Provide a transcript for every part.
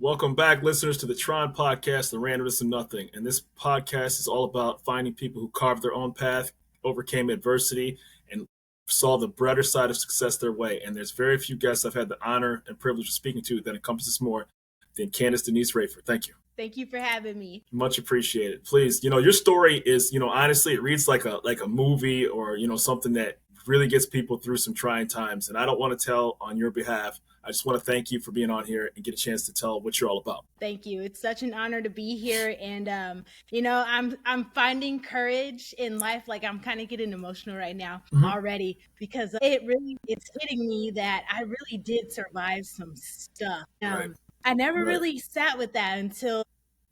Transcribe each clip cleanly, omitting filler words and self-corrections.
Welcome back, listeners, to the T.R.O.N podcast, The Randomness of Nothing. And this podcast is all about finding people who carved their own path, overcame adversity, and saw the brighter side of success their way. And there's very few guests I've had the honor and privilege of speaking to that encompasses more than Candyce Raiford. Thank you. Thank you for having me. Much appreciated. Please, your story is, honestly, it reads like a movie or, something that really gets people through some trying times. And I don't want to tell on your behalf. I just want to thank you for being on here and get a chance to tell what you're all about. Thank you. It's such an honor to be here. And, I'm finding courage in life. Like, I'm kind of getting emotional right now already because it's hitting me that I really did survive some stuff. Right. I never really sat with that until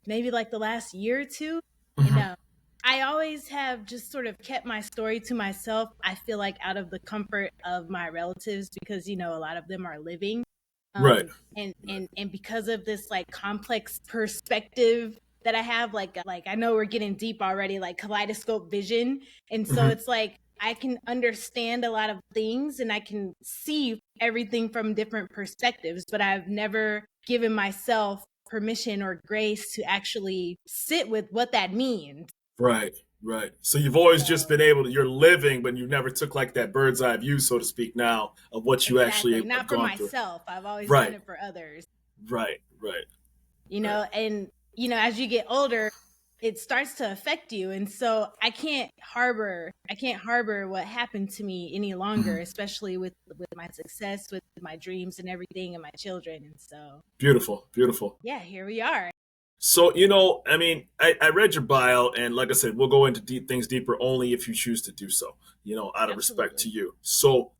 maybe like the last year or two. And I always have just sort of kept my story to myself. I feel like out of the comfort of my relatives because, a lot of them are living. Right. And because of this like complex perspective that I have, like I know we're getting deep already, like kaleidoscope vision. And so it's like I can understand a lot of things and I can see everything from different perspectives, but I've never given myself permission or grace to actually sit with what that means. Right. So you've always just been able to, you're living, but you never took like that bird's eye view, so to speak, now of what you actually have not for gone myself. Through. I've always done it for others. Right. And, as you get older, it starts to affect you. And so I can't harbor what happened to me any longer, especially with my success, with my dreams and everything and my children. And so. Beautiful. Yeah, here we are. So, I read your bio and like I said, we'll go into things deeper only if you choose to do so, out of respect to you. So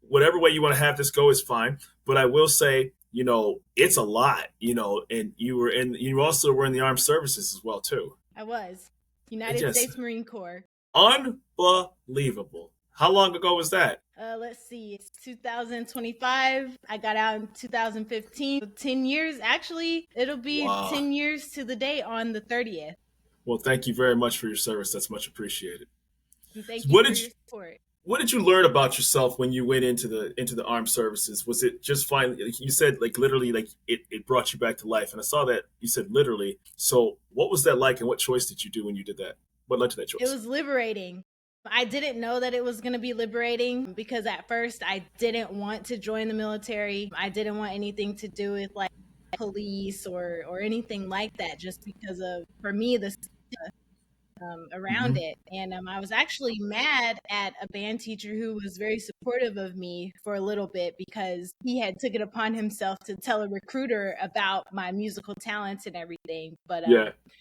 whatever way you want to have this go is fine. But I will say, it's a lot, and you also were in the armed services as well, too. I was. United States Marine Corps. Unbelievable. How long ago was that? Let's see. It's 2025. I got out in 2015. 10 years. Actually, it'll be 10 years to the day on the 30th. Well, thank you very much for your service. That's much appreciated. And thank you for your support. What did you learn about yourself when you went into the armed services? Was it just fine? You said like literally like it brought you back to life. And I saw that you said literally. So what was that like and what choice did you do when you did that? What led to that choice? It was liberating. I didn't know that it was going to be liberating because at first I didn't want to join the military. I didn't want anything to do with like police or anything like that just because of, for me, the around it. And I was actually mad at a band teacher who was very supportive of me for a little bit because he had took it upon himself to tell a recruiter about my musical talents and everything. But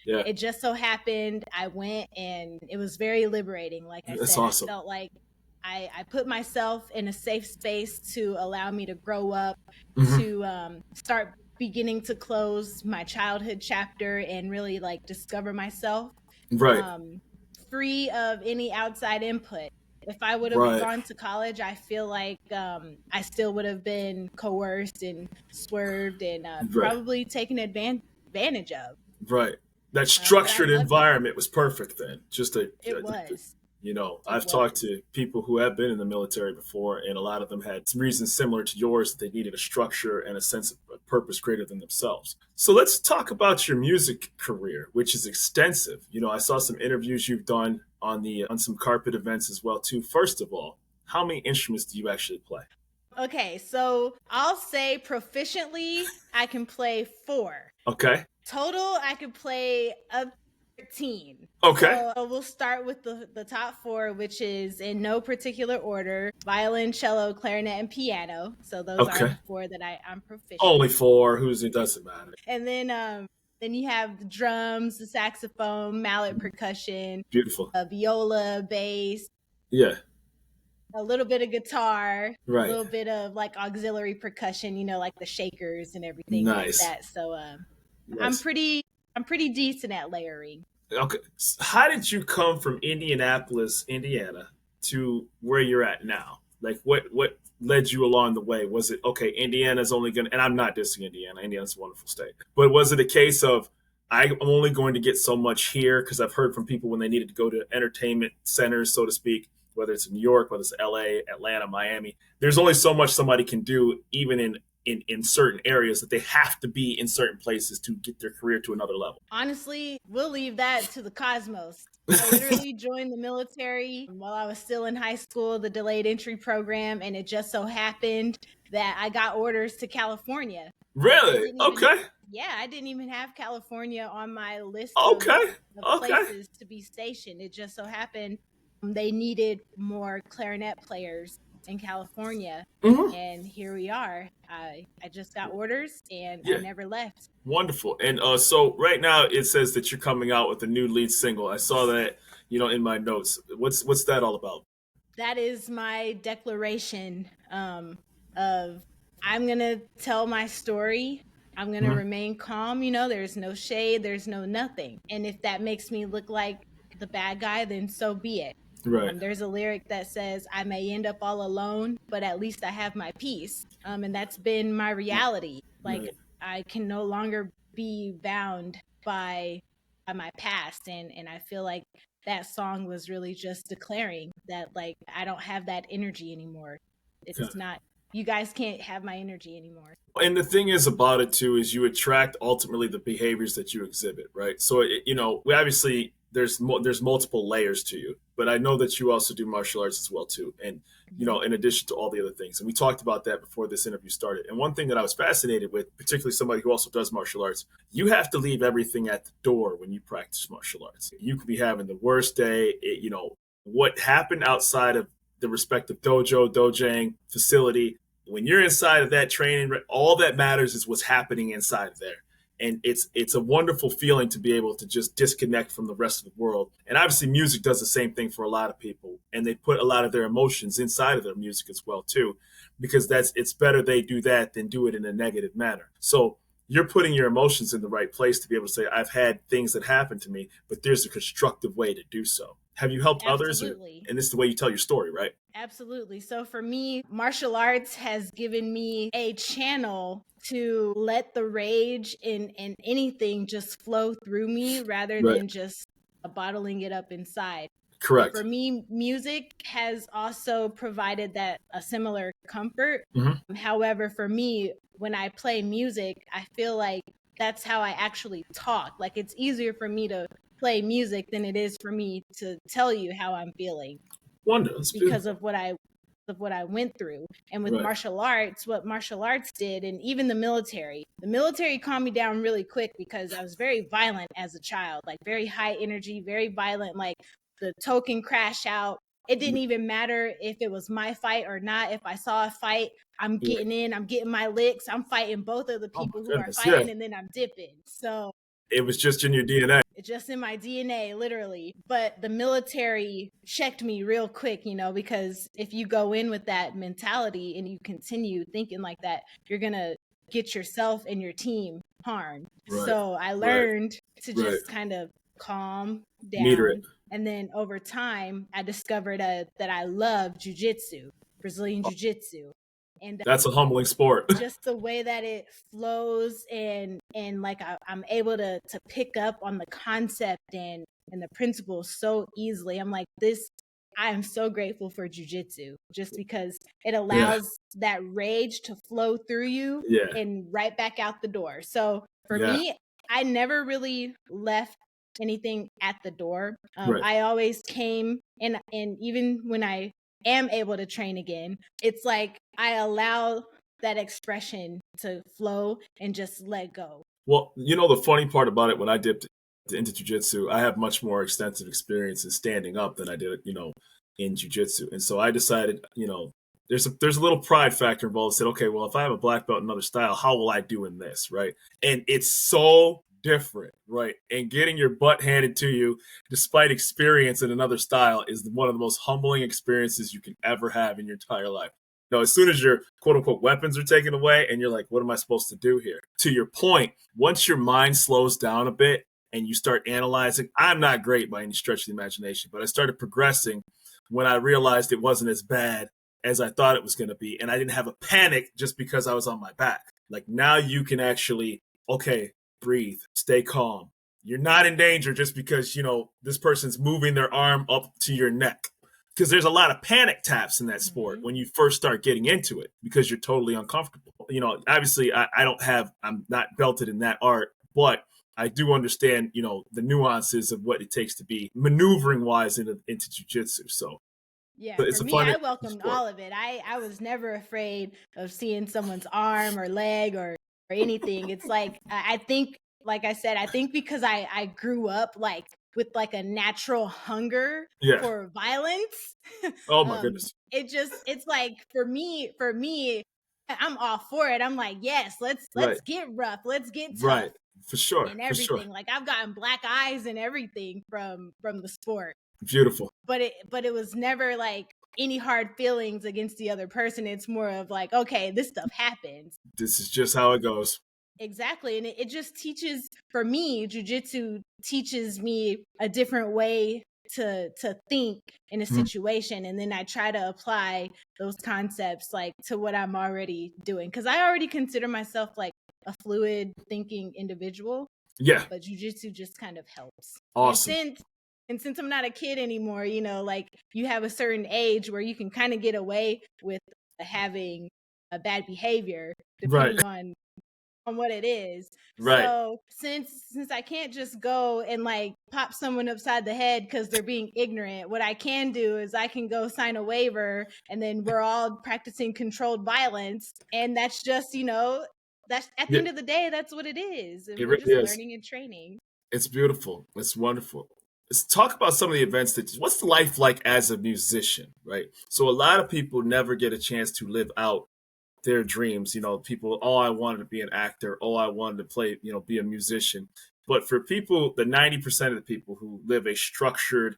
it just so happened I went and it was very liberating. Like I said, awesome. I felt like I put myself in a safe space to allow me to grow up, to start beginning to close my childhood chapter and really like discover myself. Right. Free of any outside input. If I would have gone to college, I feel like I still would have been coerced and swerved and probably taken advantage of. Right. That structured environment was perfect then. It was. I've talked to people who have been in the military before, and a lot of them had some reasons similar to yours that they needed a structure and a sense of purpose greater than themselves. So let's talk about your music career, which is extensive. I saw some interviews you've done on some carpet events as well, too. First of all, how many instruments do you actually play? Okay, so I'll say proficiently, I can play 4. Okay. Total, I could play up 13. Okay. So we'll start with the top 4, which is in no particular order: violin, cello, clarinet, and piano. So those are the 4 that I'm proficient. Only 4. It doesn't matter. And then you have the drums, the saxophone, mallet percussion. Beautiful. Viola, bass. Yeah. A little bit of guitar. Right. A little bit of like auxiliary percussion, like the shakers and everything like that. So I'm pretty decent at layering. Okay. How did you come from Indianapolis, Indiana, to where you're at now? Like, what led you along the way? Was it, okay, Indiana's only going to, and I'm not dissing Indiana. Indiana's a wonderful state. But was it a case of, I'm only going to get so much here? Because I've heard from people when they needed to go to entertainment centers, so to speak, whether it's in New York, whether it's LA, Atlanta, Miami, there's only so much somebody can do, even in in certain areas, that they have to be in certain places to get their career to another level? Honestly, we'll leave that to the cosmos. I literally joined the military while I was still in high school, the delayed entry program, and it just so happened that I got orders to California. I Really? didn't even, Okay. yeah, I didn't even have California on my list Okay. of Okay. places to be stationed. It just so happened they needed more clarinet players in California. Hmm. And here we are. I just got orders and I Yeah. never left. Wonderful. And so right now it says that you're coming out with a new lead single. I saw that, in my notes. What's that all about? That is my declaration of I'm gonna tell my story. I'm gonna Hmm. remain calm. There's no shade, there's no nothing. And if that makes me look like the bad guy, then so be it. Right. There's a lyric that says, I may end up all alone, but at least I have my peace. And that's been my reality. Like, Right. I can no longer be bound by my past. And I feel like that song was really just declaring that, like, I don't have that energy anymore. Okay. It's not, you guys can't have my energy anymore. And the thing is about it too is you attract ultimately the behaviors that you exhibit, right? So we obviously there's multiple layers to you, but I know that you also do martial arts as well too, and in addition to all the other things. And we talked about that before this interview started. And one thing that I was fascinated with, particularly somebody who also does martial arts, you have to leave everything at the door when you practice martial arts. You could be having the worst day. What happened outside of the respective dojo, dojang facility, when you're inside of that training, all that matters is what's happening inside of there. And it's a wonderful feeling to be able to just disconnect from the rest of the world. And obviously music does the same thing for a lot of people. And they put a lot of their emotions inside of their music as well too, because it's better they do that than do it in a negative manner. So you're putting your emotions in the right place to be able to say, I've had things that happen to me, but there's a constructive way to do so. Have you helped others? Absolutely. And this is the way you tell your story, right? Absolutely. So for me, martial arts has given me a channel to let the rage in anything just flow through me rather Right. than just bottling it up inside. Correct. For me, music has also provided that a similar comfort. Mm-hmm. However, for me, when I play music, I feel like that's how I actually talk. Like, it's easier for me to play music than it is for me to tell you how I'm feeling Wonder. That's because beautiful. of what I went through. And with Right. martial arts, what martial arts did, and even the military calmed me down really quick because I was very violent as a child, like very high energy, very violent. Like, the token crash out. It didn't even matter if it was my fight or not. If I saw a fight, I'm Yeah. getting in, I'm getting my licks, I'm fighting both of the Oh my people who are goodness. fighting, Yeah. and then I'm dipping. So It was just in your DNA. it's just in my DNA, literally. But the military checked me real quick, because if you go in with that mentality and you continue thinking like that, you're going to get yourself and your team harmed. Right. So I Right. learned to Right. just kind of calm Meter it. down. And then over time, I discovered that I love jujitsu, Brazilian jiu-jitsu. And That's a humbling sport. just the way that it flows, and like I'm able to pick up on the concept and the principles so easily. I'm like, I am so grateful for jujitsu, just because it allows that rage to flow through you and right back out the door. So for me, I never really left anything at the door. Right. I always came, and even when I am able to train again, it's like I allow that expression to flow and just let go. Well, the funny part about it, when I dipped into jiu-jitsu, I have much more extensive experience in standing up than I did, in jiu-jitsu. And so I decided, there's a little pride factor involved. I said, okay, well, if I have a black belt in another style, how will I do in this, right? And it's so different, right? And getting your butt handed to you despite experience in another style is one of the most humbling experiences you can ever have in your entire life. As soon as your quote unquote weapons are taken away and you're like, what am I supposed to do here? To your point, once your mind slows down a bit and you start analyzing, I'm not great by any stretch of the imagination, but I started progressing when I realized it wasn't as bad as I thought it was going to be. And I didn't have a panic just because I was on my back. Like, now you can actually, okay, breathe, stay calm. You're not in danger just because, this person's moving their arm up to your neck. because there's a lot of panic taps in that sport when you first start getting into it because you're totally uncomfortable. You know, obviously I'm not belted in that art, but I do understand, you know, the nuances of what it takes to be maneuvering wise into jiu-jitsu. So Yeah, it's for a me, fun I welcomed sport. all of it. I was never afraid of seeing someone's arm or leg or anything. It's like I think, like I said, I think because I grew up like with like a natural hunger Yeah. for violence. Oh my goodness. It's like for me, I'm all for it. I'm like, yes, Right. let's get rough, let's get tough Right. For sure. and For sure. everything. Like I've gotten black eyes and everything from the sport. Beautiful. But it was never like any hard feelings against the other person. It's more of like, okay, this stuff happens. This is just how it goes. Exactly. And it just teaches, for me, jujitsu teaches me a different way to think in a situation. And then I try to apply those concepts like to what I'm already doing. Cause I already consider myself like a fluid thinking individual. Yeah. But jujitsu just kind of helps. Awesome. And since I'm not a kid anymore, you know, like you have a certain age where you can kind of get away with having a bad behavior Right. depending on what it is. Right. So since I can't just go and like pop someone upside the head because they're being ignorant, what I can do is I can go sign a waiver and then we're all practicing controlled violence. And that's just, you know, that's at the Yeah. end of the day, that's what it is. And It we're really just is. learning and training. It's beautiful. It's wonderful. Let's talk about some of the events what's life like as a musician, right? So a lot of people never get a chance to live out their dreams. You know, people, oh, I wanted to be an actor. Oh, I wanted to play, you know, be a musician. But for people, the 90% of the people who live a structured,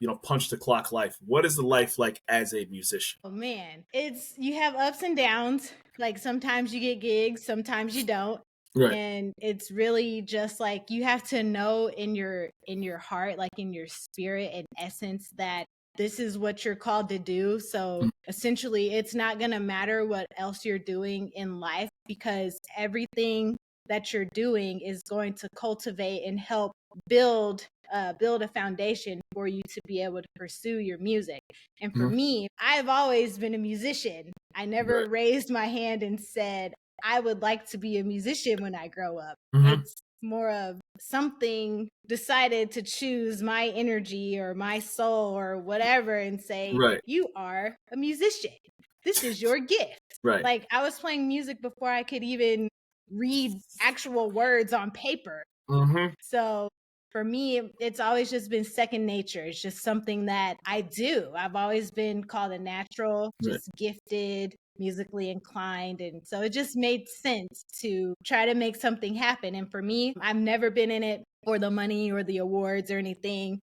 you know, punch the clock life, what is the life like as a musician? Oh man, you have ups and downs. Like sometimes you get gigs, sometimes you don't. Right. And it's really just like you have to know in your heart, like in your spirit and essence, that this is what you're called to do. So essentially it's not going to matter what else you're doing in life, because everything that you're doing is going to cultivate and help build a foundation for you to be able to pursue your music. And for me, I've always been a musician. I never Right. raised my hand and said I would like to be a musician when I grow up. It's more of something decided to choose my energy or my soul or whatever and say, Right. you are a musician. This is your gift. Right. Like I was playing music before I could even read actual words on paper. So for me, it's always just been second nature. It's just something that I do. I've always been called a natural, Right. just gifted, musically inclined. And so it just made sense to try to make something happen. And for me, I've never been in it for the money or the awards or anything.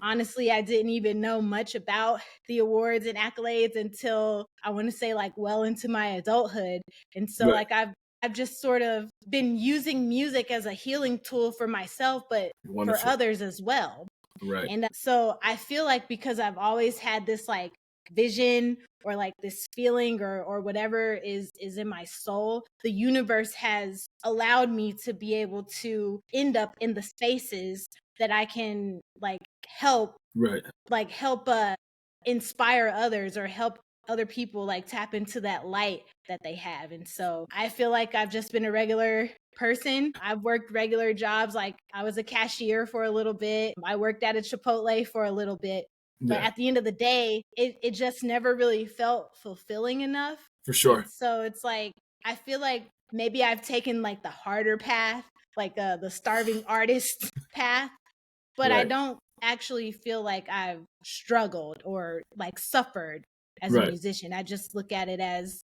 Honestly, I didn't even know much about the awards and accolades until I want to say like well into my adulthood. And so Right. like I've just sort of been using music as a healing tool for myself, but for Wonderful. others as well. Right. And so I feel like because I've always had this like vision or like this feeling or whatever is in my soul, the universe has allowed me to be able to end up in the spaces that I can like help Right. inspire others or help other people like tap into that light that they have. And so I feel like I've just been a regular person. I've worked regular jobs. Like I was a cashier for a little bit. I worked at a Chipotle for a little bit. But Yeah. at the end of the day, it just never really felt fulfilling enough. For sure. And so it's like, I feel like maybe I've taken like the harder path, like the starving artist path, but I Right. don't actually feel like I've struggled or like suffered as a Right. musician. I just look at it as,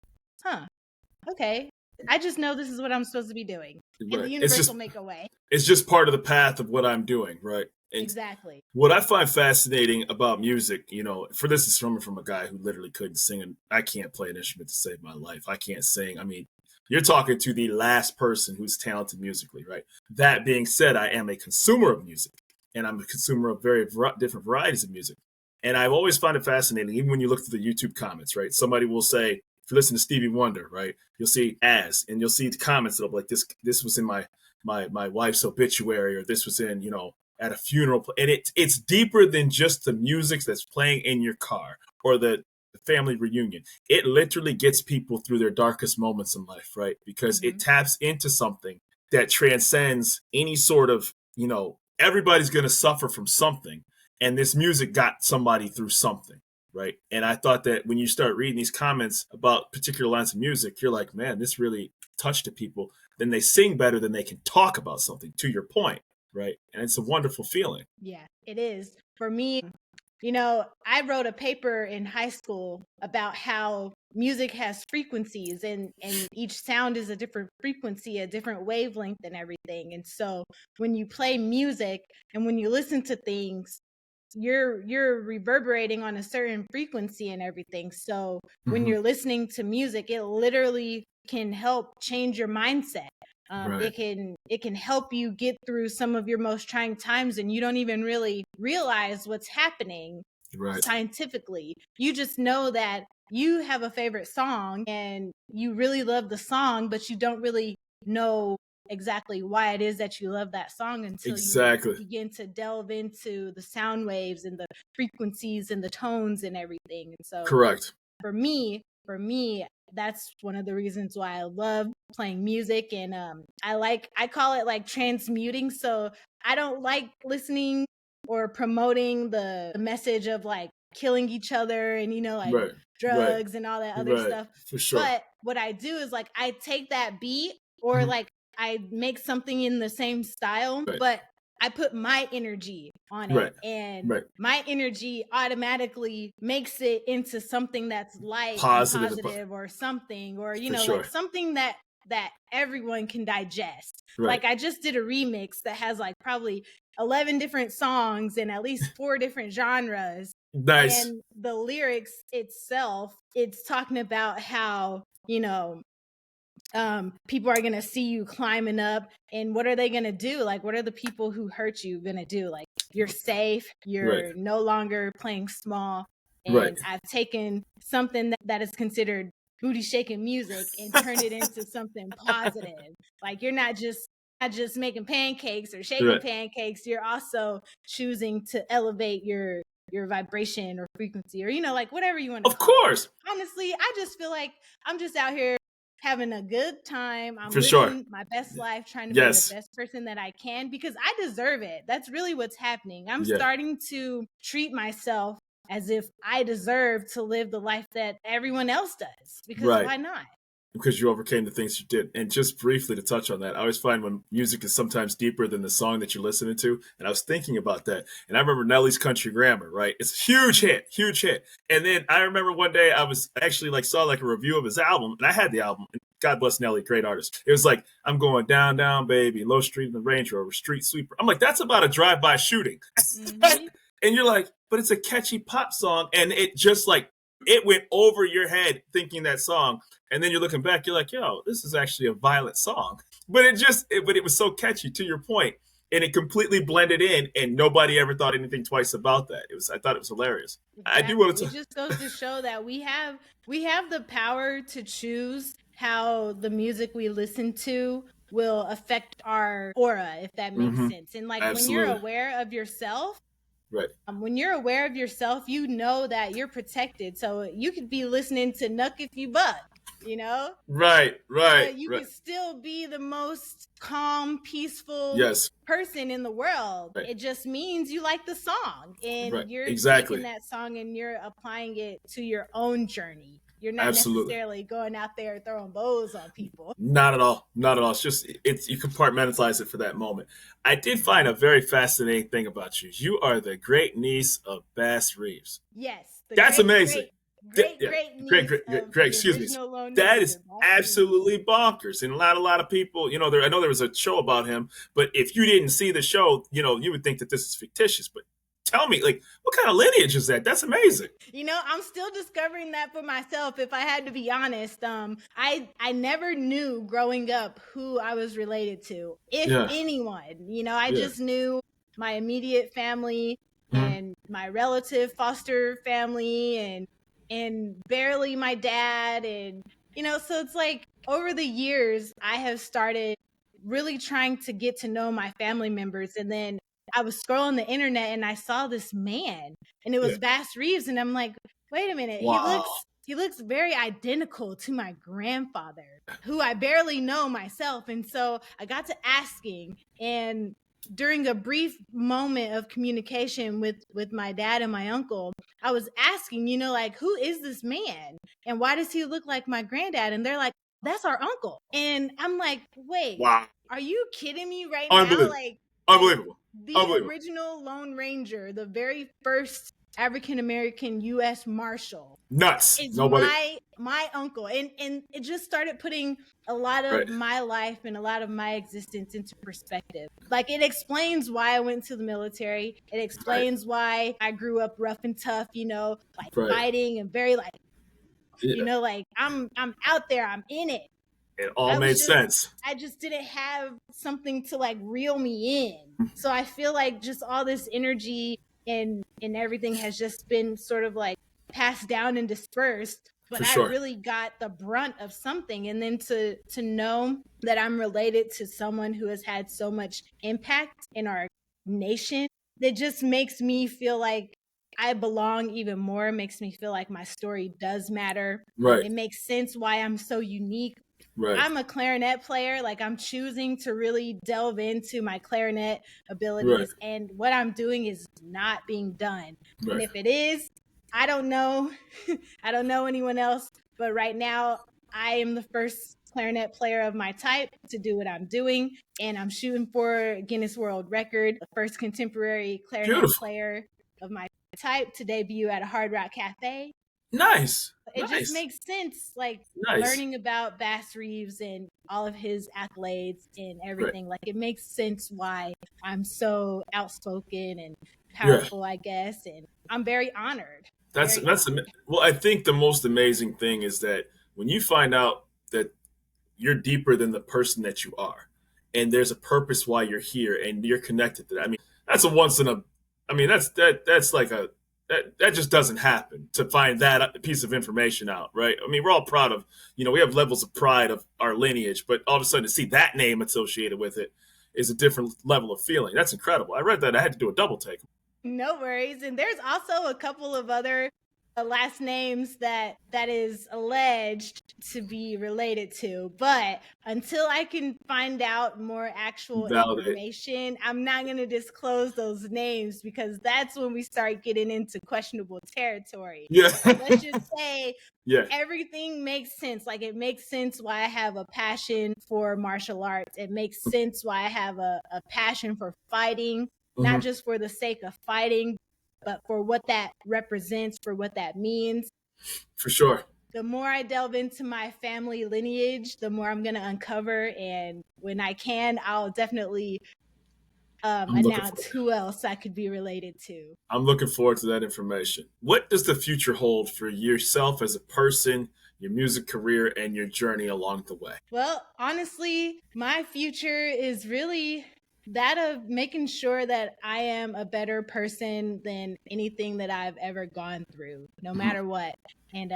okay, I just know this is what I'm supposed to be doing. And Right. the universe will make a way. It's just part of the path of what I'm doing, right? And Exactly. what I find fascinating about music, you know, for this is coming from a guy who literally couldn't sing, and I can't play an instrument to save my life. I can't sing. I mean, you're talking to the last person who's talented musically, right? That being said, I am a consumer of music, and I'm a consumer of very different varieties of music. And I've always found it fascinating, even when you look through the YouTube comments, right? Somebody will say, if you listen to Stevie Wonder, right, you'll see as, and you'll see the comments that'll be like, this was in my wife's obituary, or this was in, you know, at a funeral, and it's deeper than just the music that's playing in your car or the family reunion. It literally gets people through their darkest moments in life, right? Because it taps into something that transcends any sort of, everybody's going to suffer from something. And this music got somebody through something, right? And I thought that when you start reading these comments about particular lines of music, you're like, man, this really touched the people. Then they sing better than they can talk about something, to your point, right? And it's a wonderful feeling. Yeah, it is. For me, I wrote a paper in high school about how music has frequencies and each sound is a different frequency, a different wavelength and everything. And so when you play music and when you listen to things, you're reverberating on a certain frequency and everything. So when you're listening to music, it literally can help change your mindset. Right. It can help you get through some of your most trying times, and you don't even really realize what's happening scientifically. You just know that you have a favorite song and you really love the song, but you don't really know exactly why it is that you love that song until you begin to delve into the sound waves and the frequencies and the tones and everything. And so for me, that's one of the reasons why I love playing music. And I call it like transmuting. So I don't like listening or promoting the message of like killing each other and drugs and all that other stuff. For sure. But what I do is like I take that beat or like I make something in the same style, but I put my energy on it, and my energy automatically makes it into something that's light, positive or something, or like something that everyone can digest. Like I just did a remix that has like probably 11 different songs and at least 4 different genres. Nice. And the lyrics itself, it's talking about how, people are gonna see you climbing up, and what are they gonna do? Like, what are the people who hurt you gonna do? Like, you're safe, you're no longer playing small. And I've taken something that is considered booty shaking music and turned it into something positive. Like, you're not just making pancakes or shaking pancakes, you're also choosing to elevate your vibration or frequency, or like whatever you want to call it. Honestly, I just feel like I'm just out here having a good time. I'm living my best life, trying to be the best person that I can, because I deserve it. That's really what's happening. I'm starting to treat myself as if I deserve to live the life that everyone else does, because why not? Because you overcame the things you did. And just briefly to touch on that, I always find when music is sometimes deeper than the song that you're listening to. And I was thinking about that. And I remember Nelly's Country Grammar, right? It's a huge hit. And then I remember one day I was actually like saw like a review of his album, and I had the album. And God bless Nelly, great artist. It was like, I'm going down, down, baby, low street in the Range Rover, street sweeper. I'm like, that's about a drive-by shooting. And you're like, but it's a catchy pop song. And it just like, it went over your head thinking that song. And then you're looking back, you're like, yo, this is actually a violent song. But it was so catchy, to your point, and it completely blended in, and nobody ever thought anything twice about that. I thought it was hilarious. Exactly. I do want to. It just goes to show that we have the power to choose how the music we listen to will affect our aura, if that makes sense. And like when you're aware of yourself, when you're aware of yourself, you know that you're protected. So you could be listening to Nuck If You Buck, But you could still be the most calm, peaceful person in the world. It just means you like the song, and you're taking that song and you're applying it to your own journey. You're not necessarily going out there throwing bows on people. Not at all. It's just, you compartmentalize it for that moment. I did find a very fascinating thing about you. You are the great niece of Bass Reeves. Yes. That's amazing. Great. Excuse me. That is absolutely bonkers. And a lot of people, I know there was a show about him, but if you didn't see the show, you would think that this is fictitious. But tell me, like, what kind of lineage is that? That's amazing. I'm still discovering that for myself, if I had to be honest. I never knew growing up who I was related to, if anyone. I just knew my immediate family and my relative foster family and barely my dad. And, so it's like over the years, I have started really trying to get to know my family members. And then I was scrolling the internet and I saw this man, and it was Yeah. Bass Reeves, and I'm like, wait a minute, Wow. he looks very identical to my grandfather, who I barely know myself. And so I got to asking, and during a brief moment of communication with my dad and my uncle, I was asking, like, who is this man? And why does he look like my granddad? And they're like, that's our uncle. And I'm like, wait, Wow. are you kidding me right now? Unbelievable. Like Unbelievable. the Unbelievable. original Lone Ranger, the very first African American U.S. Marshal, Nuts. is Nobody. my uncle, and it just started putting a lot of Right. my life and a lot of my existence into perspective. Like, it explains why I went to the military. It explains why I grew up rough and tough, like Right. fighting and very like, Yeah. like I'm out there, I'm in it. It all made sense. I just didn't have something to like reel me in. So I feel like just all this energy and everything has just been sort of like passed down and dispersed. But For I sure. really got the brunt of something. And then to know that I'm related to someone who has had so much impact in our nation, that just makes me feel like I belong even more. It makes me feel like my story does matter. Right. It makes sense why I'm so unique. Right. I'm a clarinet player. Like, I'm choosing to really delve into my clarinet abilities. Right. And what I'm doing is not being done. Right. And if it is, I don't know. I don't know anyone else. But right now, I am the first clarinet player of my type to do what I'm doing. And I'm shooting for Guinness World Record, the first contemporary clarinet player of my type to debut at a Hard Rock Cafe. Nice. It just makes sense, like learning about Bass Reeves and all of his accolades and everything. Like, it makes sense why I'm so outspoken and powerful, I guess. And I'm very honored. Well, I think the most amazing thing is that when you find out that you're deeper than the person that you are, and there's a purpose why you're here, and you're connected to that. I mean, that's a once in a. I mean, that's like a. That just doesn't happen, to find that piece of information out, right? I mean, we're all proud of, we have levels of pride of our lineage, but all of a sudden to see that name associated with it is a different level of feeling. That's incredible. I read that. I had to do a double take. No worries. And there's also a couple of other last names that is alleged to be related to, but until I can find out more actual information, I'm not going to disclose those names, because that's when we start getting into questionable territory. Yeah. Let's just say everything makes sense. Like, it makes sense why I have a passion for martial arts. It makes sense why I have a passion for fighting, not just for the sake of fighting, but for what that represents, for what that means. For sure. The more I delve into my family lineage, the more I'm going to uncover. And when I can, I'll definitely announce who else I could be related to. I'm looking forward to that information. What does the future hold for yourself as a person, your music career, and your journey along the way? Well, honestly, my future is really that of making sure that I am a better person than anything that I've ever gone through, no matter what. And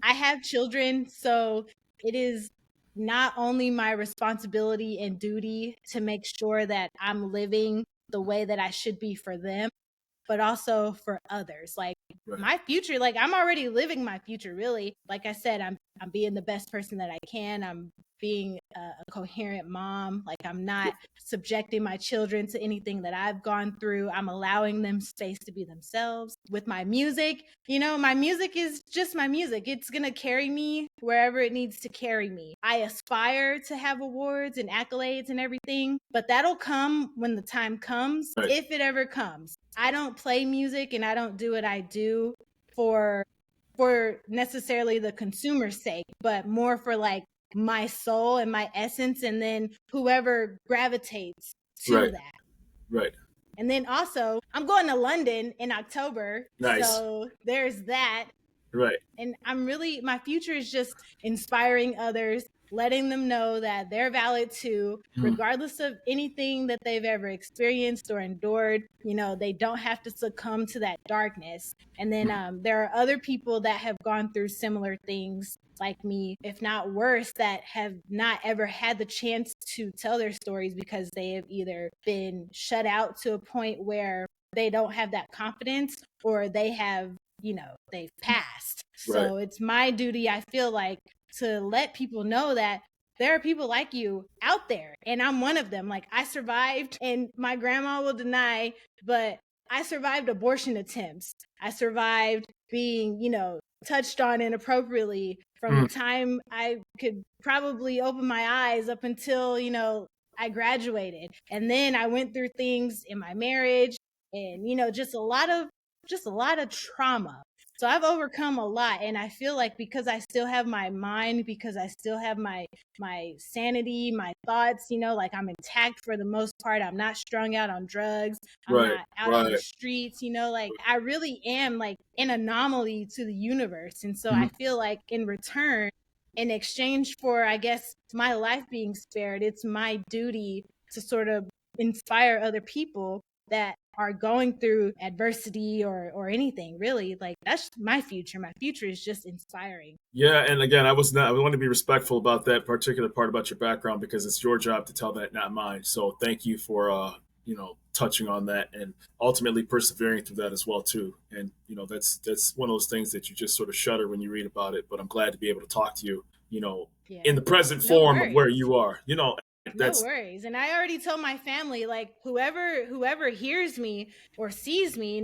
I have children, so it is not only my responsibility and duty to make sure that I'm living the way that I should be for them, but also for others. Like, my future, like, I'm already living my future, really. Like I said, I'm being the best person that I can. I'm being a coherent mom. Like, I'm not subjecting my children to anything that I've gone through. I'm allowing them space to be themselves. With my music, my music is just my music. It's going to carry me wherever it needs to carry me. I aspire to have awards and accolades and everything, but that'll come when the time comes, if it ever comes. I don't play music and I don't do what I do for necessarily the consumer's sake, but more for like my soul and my essence, and then whoever gravitates to that. Right. And then also, I'm going to London in October. Nice. So there's that. Right. And my future is just inspiring others, letting them know that they're valid too, regardless of anything that they've ever experienced or endured. They don't have to succumb to that darkness. And then there are other people that have gone through similar things like me, if not worse, that have not ever had the chance to tell their stories because they have either been shut out to a point where they don't have that confidence, or they have, they've passed. Right. So it's my duty, I feel like, to let people know that there are people like you out there, and I'm one of them. Like, I survived, and my grandma will deny, but I survived abortion attempts. I survived being, touched on inappropriately from the time I could probably open my eyes up until, I graduated. And then I went through things in my marriage, and, just a lot of trauma. So I've overcome a lot, and I feel like because I still have my mind, because I still have my sanity, my thoughts, like I'm intact for the most part. I'm not strung out on drugs. I'm Right. not out on the Right. streets, like I really am like an anomaly to the universe. And so Mhm. I feel like in return, in exchange for, I guess, my life being spared, it's my duty to sort of inspire other people that are going through adversity or anything, really. Like, that's my future. My future is just inspiring. Yeah, and again, I want to be respectful about that particular part about your background because it's your job to tell that, not mine. So thank you for touching on that and ultimately persevering through that as well too. And that's one of those things that you just sort of shudder when you read about it. But I'm glad to be able to talk to you, in Yeah. the present No form of where worries. you are. No That's worries. And I already told my family, like, whoever hears me or sees me,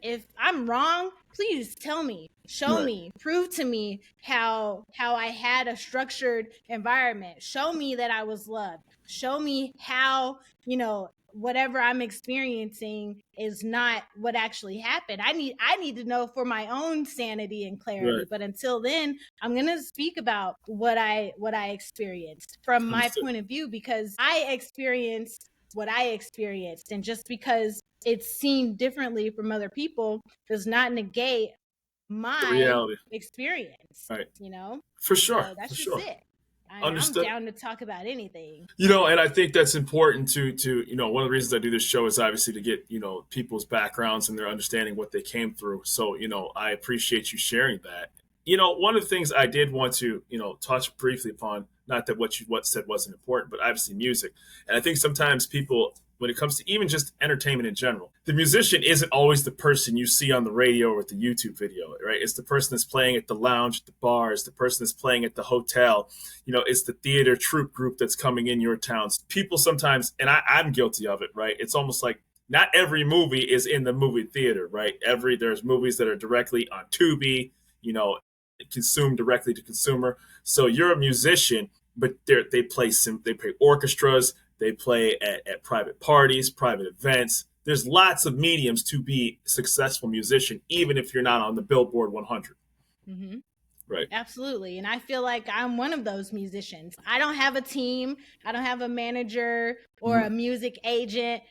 if I'm wrong, please tell me, show right, me, prove to me how I had a structured environment. Show me that I was loved. Show me how, whatever I'm experiencing is not what actually happened. I need to know for my own sanity and right. clarity. But until then, I'm going to speak about what I experienced from my Understood. point of view, because I experienced what I experienced. And just because it's seen differently from other people does not negate The my reality. experience, Right. you know? For sure. So For that's just sure. it. I'm Understood. down to talk about anything. And I think that's important to one of the reasons I do this show is obviously to get people's backgrounds and their understanding what they came through. So I appreciate you sharing that. One of the things I did want to touch briefly upon, not that what said wasn't important, but obviously music. And I think sometimes people, when it comes to even just entertainment in general, the musician isn't always the person you see on the radio or the YouTube video, right? It's the person that's playing at the lounge, at the bar, it's the person that's playing at the hotel, it's the theater troupe group that's coming in your towns. People sometimes, and I'm guilty of it, right? It's almost like not every movie is in the movie theater, right? There's movies that are directly on Tubi, consumed directly to consumer. So you're a musician, but they play orchestras, they play at private parties, private events. There's lots of mediums to be a successful musician, even if you're not on the Billboard 100. Mm-hmm. Right. Absolutely. And I feel like I'm one of those musicians. I don't have a team. I don't have a manager or Mm-hmm. a music agent.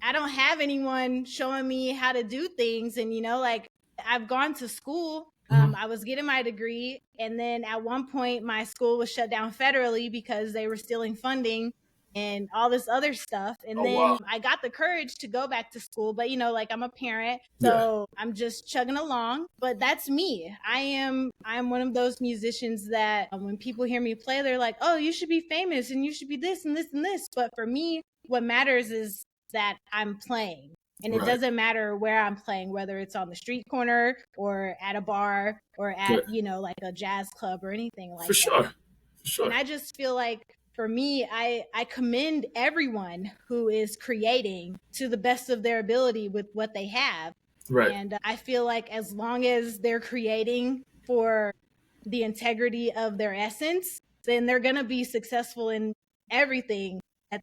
I don't have anyone showing me how to do things. And, like, I've gone to school. Mm-hmm. I was getting my degree. And then at one point, my school was shut down federally because they were stealing funding and all this other stuff. And Oh then wow. I got the courage to go back to school. But, like, I'm a parent. Yeah. So I'm just chugging along. But that's me. I'm one of those musicians that when people hear me play, they're like, oh, you should be famous and you should be this and this and this. But for me, what matters is that I'm playing. And it Right. doesn't matter where I'm playing, whether it's on the street corner or at a bar or at, Good. like a jazz club or anything For like that. sure. For And sure. I just feel like for me, I commend everyone who is creating to the best of their ability with what they have. Right. And I feel like as long as they're creating for the integrity of their essence, then they're going to be successful in everything that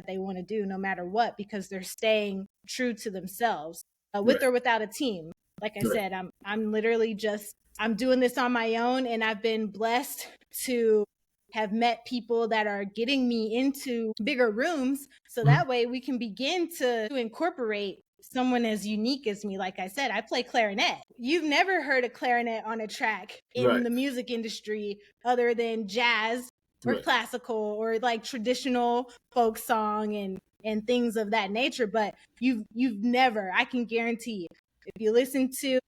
they want to do, no matter what, because they're staying true to themselves, with Right. or without a team. Like I Right. said, I'm literally just I'm doing this on my own, and I've been blessed to have met people that are getting me into bigger rooms, so Mm-hmm. that way we can begin to incorporate someone as unique as me. Like I said, I play clarinet. You've never heard a clarinet on a track in Right. the music industry other than jazz or Right. classical or like traditional folk song and things of that nature. But you've never, I can guarantee, if you listen to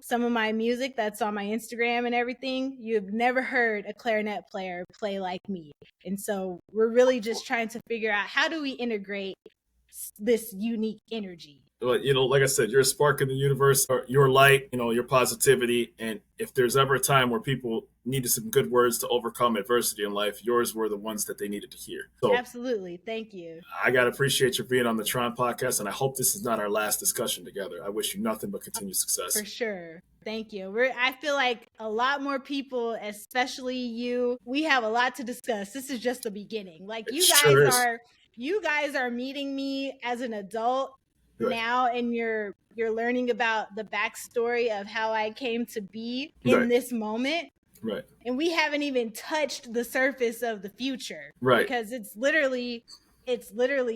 some of my music that's on my Instagram and everything, you've never heard a clarinet player play like me. And so we're really just trying to figure out, how do we integrate this unique energy? But like I said, you're a spark in the universe, or your light, your positivity. And if there's ever a time where people needed some good words to overcome adversity in life, yours were the ones that they needed to hear. So Absolutely. Thank you. I gotta appreciate your being on the T.R.O.N podcast, and I hope this is not our last discussion together. I wish you nothing but continued success. For sure. Thank you. I feel like a lot more people, especially you, we have a lot to discuss. This is just the beginning. Like It sure is. you guys are meeting me as an adult Right. now, and you're learning about the backstory of how I came to be in Right. this moment. Right. And we haven't even touched the surface of the future. Right. Because it's literally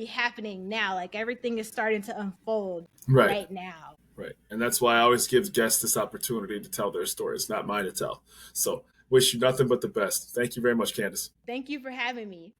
happening now. Like everything is starting to unfold right now. Right. And that's why I always give guests this opportunity to tell their story. It's not mine to tell. So wish you nothing but the best. Thank you very much, Candice. Thank you for having me.